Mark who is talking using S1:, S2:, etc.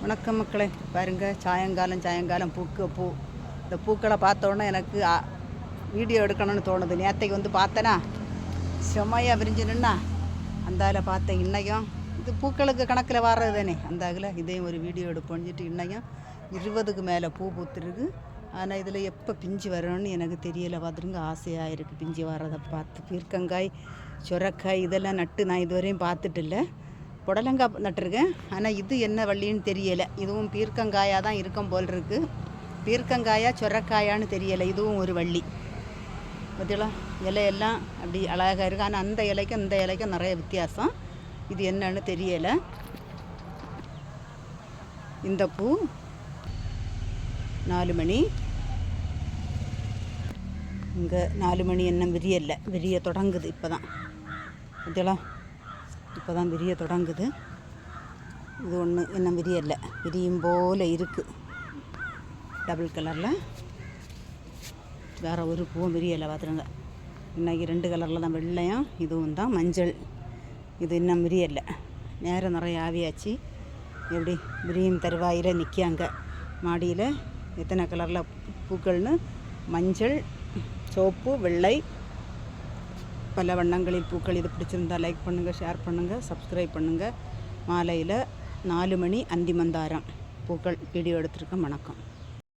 S1: வணக்கம் மக்களே, பாருங்க சாயங்காலம் பூ. இந்த பூக்களை பார்த்தோன்னே எனக்கு வீடியோ எடுக்கணும்னு தோணுது. நேற்றைக்கு வந்து பார்த்தேன்னா செம்மையாக விரிஞ்சுன்னா அந்தால பார்த்தேன். இன்னையும் இது பூக்களுக்கு கணக்கில் வர்றது தானே, அந்த அதில் இதையும் ஒரு வீடியோ எடுப்போஞ்சிட்டு இன்னையும் 20க்கு மேலே பூ பூத்துருக்கு. ஆனால் இதில் எப்போ பிஞ்சு வரணும்னு எனக்கு தெரியலை. பார்த்துருங்க, ஆசையாக இருக்குது பிஞ்சு வர்றதை பார்த்து. பீர்க்கங்காய், சுரக்காய் இதெல்லாம் நட்டு நான் இதுவரையும் பார்த்துட்டு இல்லை. புடலங்காய் நட்டுருக்கேன், ஆனால் இது என்ன வள்ளின்னு தெரியலை. இதுவும் பீர்க்கங்காயாக தான் இருக்கும் போல் இருக்குது. பீர்க்கங்காயா சுரக்காயான்னு தெரியலை. இதுவும் ஒரு வள்ளி. பார்த்தீங்களா, இலையெல்லாம் அப்படி அழகாக இருக்குது. ஆனால் அந்த இலைக்கும் இந்த இலைக்கும் நிறைய வித்தியாசம். இது என்னன்னு தெரியலை. இந்த பூ 4 மணி, இங்கே 4 மணி இன்னும் விரிய தொடங்குது. இப்போ தான் பார்த்தீங்களா, இப்போ தான் விரிய தொடங்குது. இது ஒன்று இன்னும் விரியலை, விரியும் போல் இருக்குது. டபுள் கலரில் வேறு ஒரு பூவும் விரியலை. பார்த்துருங்க, இன்றைக்கி 2 கலரில் தான், வெள்ளையும் இதுவும் தான் மஞ்சள். இது இன்னும் விரியலை. நேரம் நிறைய ஆவியாச்சு. எப்படி விரியும் தருவாயில் நிற்காங்க மாடியில். எத்தனை கலரில் பூக்கள்னு, மஞ்சள், சோப்பு, வெள்ளை, பல வண்ணங்களில் பூக்கள். இது பிடிச்சிருந்தால் லைக் பண்ணுங்கள், ஷேர் பண்ணுங்கள், சப்ஸ்கிரைப் பண்ணுங்கள். மாலையில் 4 மணி அந்தி மந்தாரம் பூக்கள் வீடியோ எடுத்திருக்கேன். வணக்கம்.